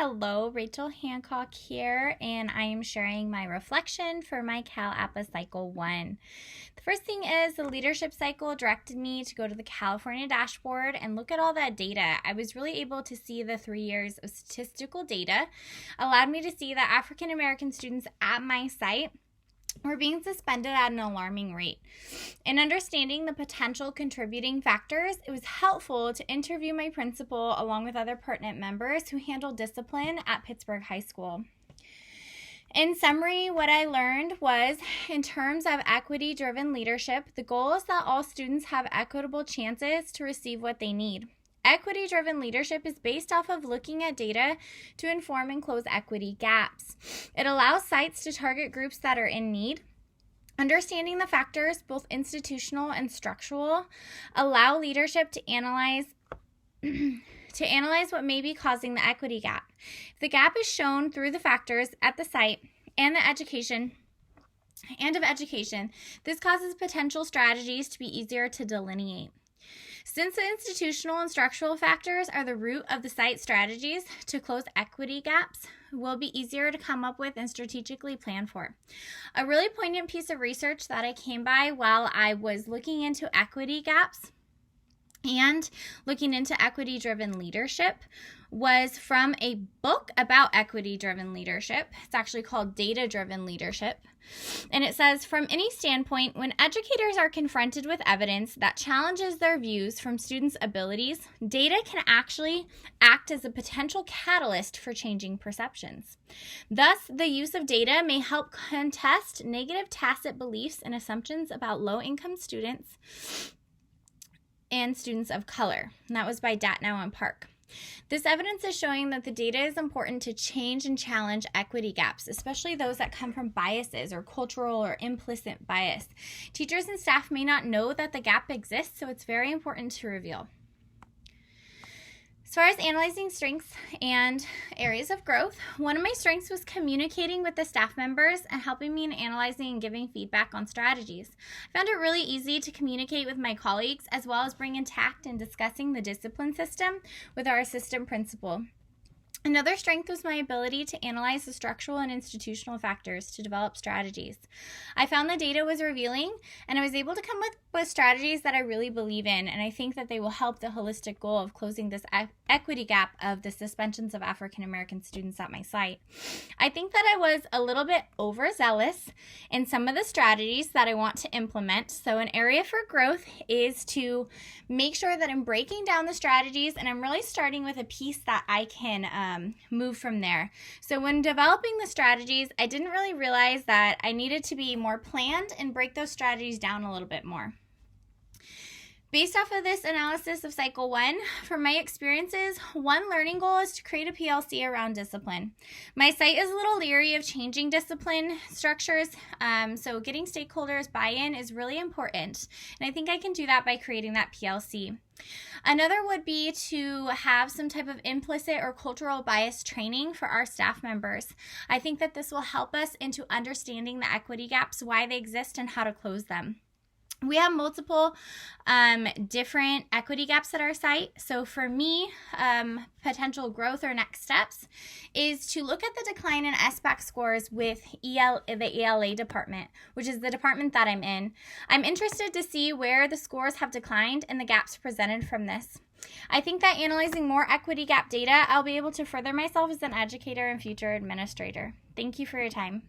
Hello, Rachel Hancock here, and I am sharing my reflection for my CalAPA Cycle 1. The first thing is the leadership cycle directed me to go to the California dashboard and look at all that data. I was really able to see the 3 years of statistical data, allowed me to see that African American students at my site were being suspended at an alarming rate. In understanding the potential contributing factors, it was helpful to interview my principal along with other pertinent members who handle discipline at Pittsburgh High School. In summary, what I learned was, in terms of equity-driven leadership, the goal is that all students have equitable chances to receive what they need. Equity-driven leadership is based off of looking at data to inform and close equity gaps. It allows sites to target groups that are in need. Understanding the factors, both institutional and structural, allow leadership to analyze what may be causing the equity gap. If the gap is shown through the factors at the site and of education, this causes potential strategies to be easier to delineate. Since the institutional and structural factors are the root of the site strategies to close equity gaps, will be easier to come up with and strategically plan for. A really poignant piece of research that I came by while I was looking into equity gaps and looking into equity-driven leadership was from a book about equity-driven leadership. It's actually called Data-Driven Leadership. And it says, from any standpoint, when educators are confronted with evidence that challenges their views from students' abilities, data can actually act as a potential catalyst for changing perceptions. Thus, the use of data may help contest negative tacit beliefs and assumptions about low-income students and students of color. And that was by Datnow and Park. This evidence is showing that the data is important to change and challenge equity gaps, especially those that come from biases or cultural or implicit bias. Teachers and staff may not know that the gap exists, so it's very important to reveal. As far as analyzing strengths and areas of growth, one of my strengths was communicating with the staff members and helping me in analyzing and giving feedback on strategies. I found it really easy to communicate with my colleagues as well as bring in tact in discussing the discipline system with our assistant principal. Another strength was my ability to analyze the structural and institutional factors to develop strategies. I found the data was revealing, and I was able to come up with strategies that I really believe in, and I think that they will help the holistic goal of closing this equity gap of the suspensions of African American students at my site. I think that I was a little bit overzealous in some of the strategies that I want to implement, so an area for growth is to make sure that I'm breaking down the strategies and I'm really starting with a piece that I can move from there. So when developing the strategies, I didn't really realize that I needed to be more planned and break those strategies down a little bit more. Based off of this analysis of Cycle 1, from my experiences, one learning goal is to create a PLC around discipline. My site is a little leery of changing discipline structures, so getting stakeholders buy-in is really important, and I think I can do that by creating that PLC. Another would be to have some type of implicit or cultural bias training for our staff members. I think that this will help us into understanding the equity gaps, why they exist, and how to close them. We have multiple different equity gaps at our site. So for me, potential growth or next steps is to look at the decline in SBAC scores with the ELA department, which is the department that I'm in. I'm interested to see where the scores have declined and the gaps presented from this. I think that analyzing more equity gap data, I'll be able to further myself as an educator and future administrator. Thank you for your time.